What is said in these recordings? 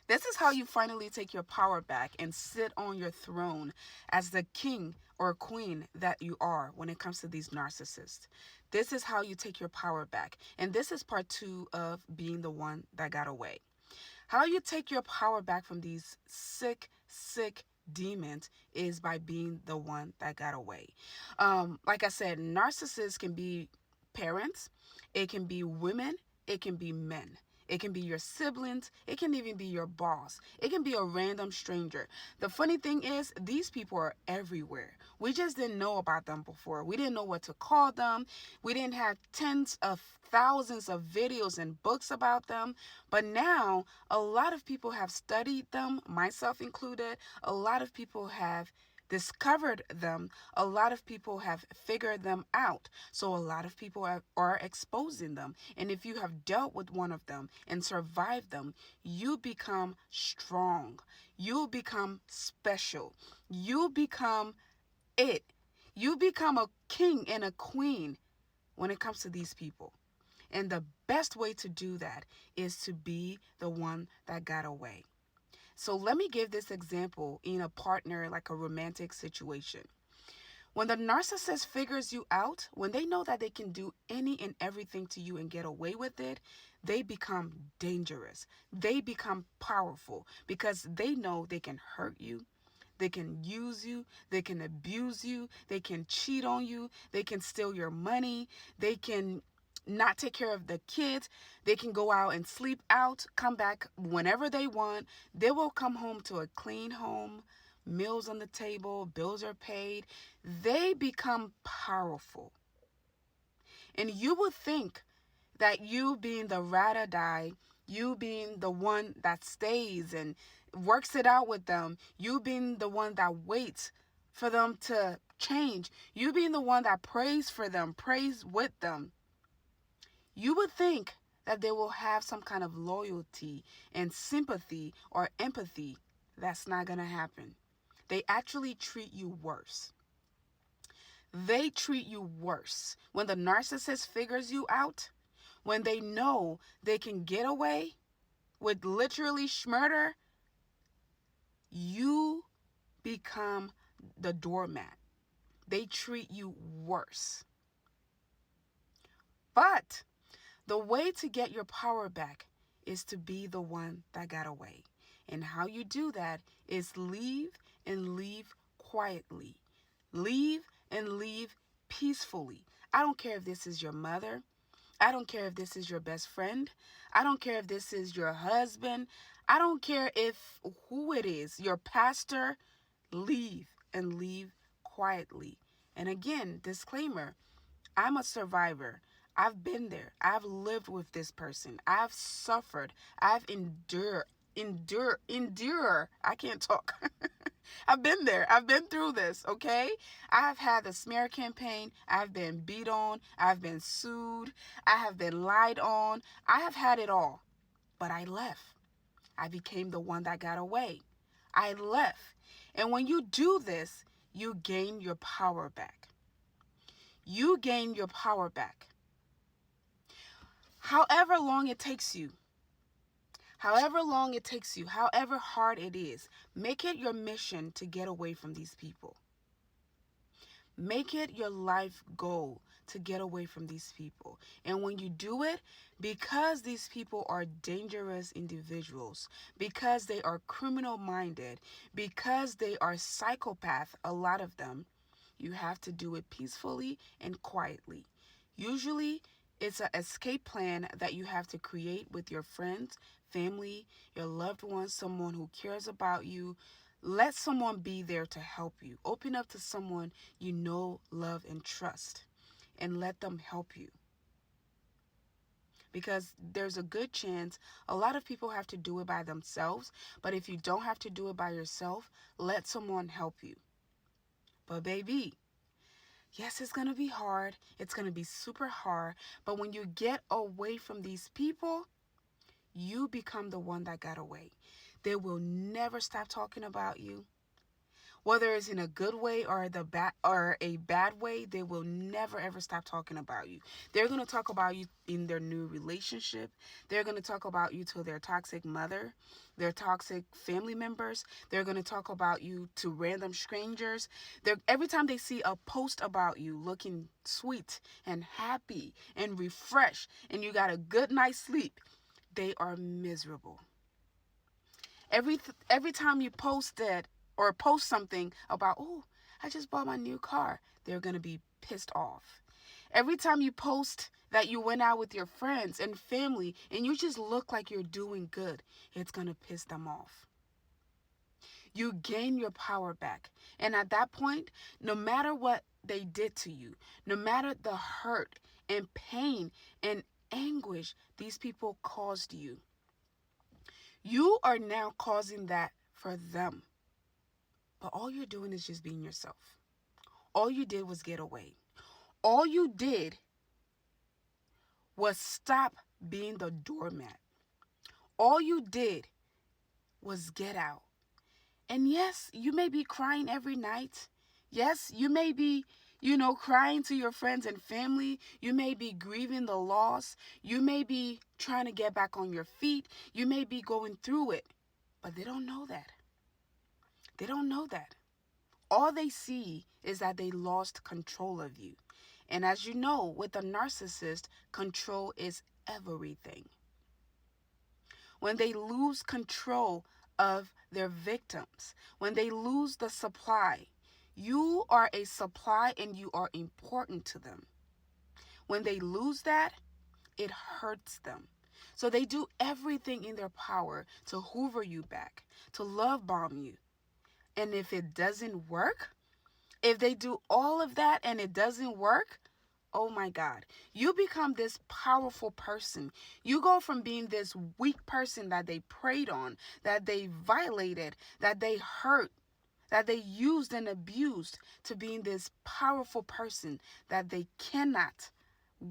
This is how you finally take your power back and sit on your throne as the king or queen that you are when it comes to these narcissists. This is how you take your power back. And this is part two of being the one that got away. How you take your power back from these sick demons is by being the one that got away. Like I said, narcissists can be parents, it can be women, it can be men. It can be your siblings. It can even be your boss. It can be a random stranger. The funny thing is, these people are everywhere. We just didn't know about them before. We didn't know what to call them. We didn't have tens of thousands of videos and books about them. But now, a lot of people have studied them, myself included. A lot of people have discovered them. A lot of people have figured them out. So a lot of people are exposing them. And if you have dealt with one of them and survived them, you become strong. You become special. You become it. You become a king and a queen when it comes to these people. And the best way to do that is to be the one that got away. So let me give this example in a partner, like a romantic situation. When the narcissist figures you out, when they know that they can do any and everything to you and get away with it, they become dangerous. They become powerful because they know they can hurt you. They can use you. They can abuse you. They can cheat on you. They can steal your money. They can not take care of the kids. They can go out and sleep out, come back whenever they want. They will come home to a clean home, meals on the table, bills are paid. They become powerful. And you would think that you being the ride or die, you being the one that stays and works it out with them, you being the one that waits for them to change, you being the one that prays for them, prays with them, you would think that they will have some kind of loyalty and sympathy or empathy. That's not going to happen. They actually treat you worse. They treat you worse. When the narcissist figures you out, when they know they can get away with literally murder, you become the doormat. They treat you worse. But the way to get your power back is to be the one that got away. And how you do that is leave and leave quietly. Leave and leave peacefully. I don't care if this is your mother. I don't care if this is your best friend. I don't care if this is your husband. I don't care if who it is, your pastor. Leave and leave quietly. And again, disclaimer, I'm a survivor. I've been there. I've lived with this person. I've suffered. I've endure. I can't talk. I've been there. I've been through this, okay? I have had the smear campaign. I've been beat on. I've been sued. I have been lied on. I have had it all. But I left. I became the one that got away. I left. And when you do this, you gain your power back. You gain your power back. However long it takes you, however hard it is, make it your mission to get away from these people. Make it your life goal to get away from these people. And when you do it, because these people are dangerous individuals, because they are criminal minded, because they are psychopath, a lot of them, you have to do it peacefully and quietly. Usually, it's an escape plan that you have to create with your friends, family, your loved ones, someone who cares about you. Let someone be there to help you. Open up to someone you know, love, and trust, and let them help you. Because there's a good chance a lot of people have to do it by themselves, but if you don't have to do it by yourself, let someone help you. But baby, yes, it's going to be hard. It's going to be super hard. But when you get away from these people, you become the one that got away. They will never stop talking about you. Whether it's in a good way or a bad way, they will never ever stop talking about you. They're going to talk about you in their new relationship. They're going to talk about you to their toxic mother, their toxic family members. They're going to talk about you to random strangers. Every time they see a post about you looking sweet and happy and refreshed and you got a good night's sleep, they are miserable. Every time you post that or post something about, oh, I just bought my new car, they're going to be pissed off. Every time you post that you went out with your friends and family and you just look like you're doing good, it's going to piss them off. You gain your power back. And at that point, no matter what they did to you, no matter the hurt and pain and anguish these people caused you, you are now causing that for them. But all you're doing is just being yourself. All you did was get away. All you did was stop being the doormat. All you did was get out. And yes, you may be crying every night. Yes, you may be, crying to your friends and family. You may be grieving the loss. You may be trying to get back on your feet. You may be going through it. But they don't know that. They don't know that. All they see is that they lost control of you. And as you know, with a narcissist, control is everything. When they lose control of their victims, when they lose the supply, you are a supply and you are important to them. When they lose that, it hurts them. So they do everything in their power to hoover you back, to love bomb you. And if it doesn't work, if they do all of that and it doesn't work, oh my God, you become this powerful person. You go from being this weak person that they preyed on, that they violated, that they hurt, that they used and abused, to being this powerful person that they cannot,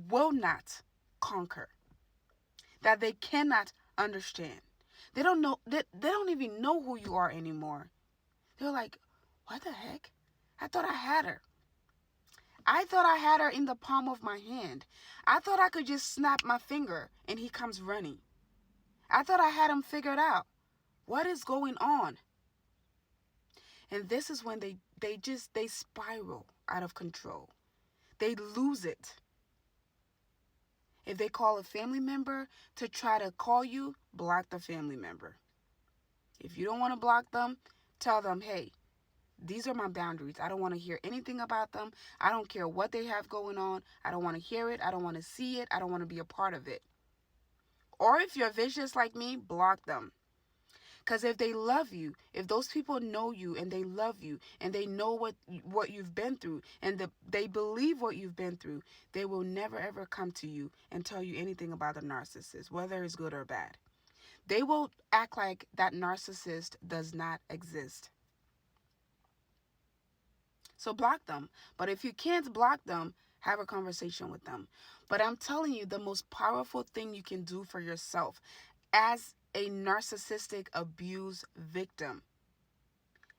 will not conquer, that they cannot understand. They don't know, they don't even know who you are anymore. They're like, what the heck? I thought I had her. I thought I had her in the palm of my hand. I thought I could just snap my finger and he comes running. I thought I had him figured out. What is going on? And this is when they spiral out of control. They lose it. If they call a family member to try to call you, block the family member. If you don't want to block them, tell them, hey, these are my boundaries. I don't want to hear anything about them. I don't care what they have going on. I don't want to hear it. I don't want to see it. I don't want to be a part of it. Or if you're vicious like me, block them. Because if they love you, if those people know you and they love you and they know what you've been through and they believe what you've been through, they will never ever come to you and tell you anything about the narcissist, whether it's good or bad. They will act like that narcissist does not exist. So block them. But if you can't block them, have a conversation with them. But I'm telling you, the most powerful thing you can do for yourself as a narcissistic abuse victim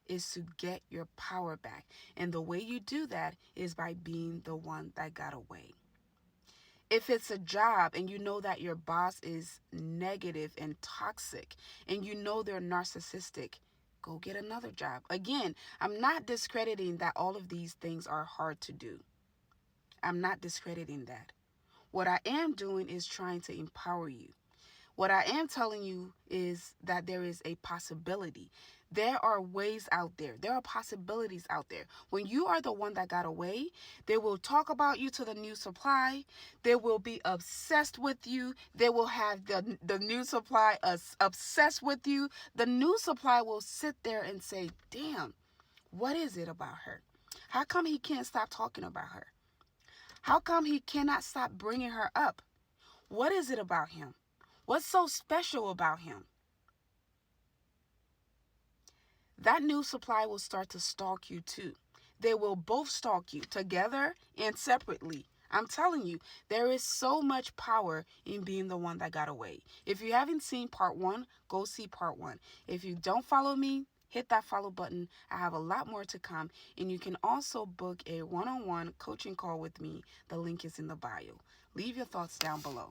is to get your power back. And the way you do that is by being the one that got away. If it's a job and you know that your boss is negative and toxic and you know they're narcissistic, go get another job. Again, I'm not discrediting that all of these things are hard to do. I'm not discrediting that. What I am doing is trying to empower you. What I am telling you is that there is a possibility. There are ways out there. There are possibilities out there. When you are the one that got away, they will talk about you to the new supply. They will be obsessed with you. They will have the new supply obsessed with you. The new supply will sit there and say, damn, what is it about her? How come he can't stop talking about her? How come he cannot stop bringing her up? What is it about him? What's so special about him? That new supply will start to stalk you too. They will both stalk you together and separately. I'm telling you, there is so much power in being the one that got away. If you haven't seen part 1, go see part 1. If you don't follow me, Hit that follow button. I have a lot more to come, and you can also book a one-on-one coaching call with me. The link is in the bio. Leave your thoughts down below.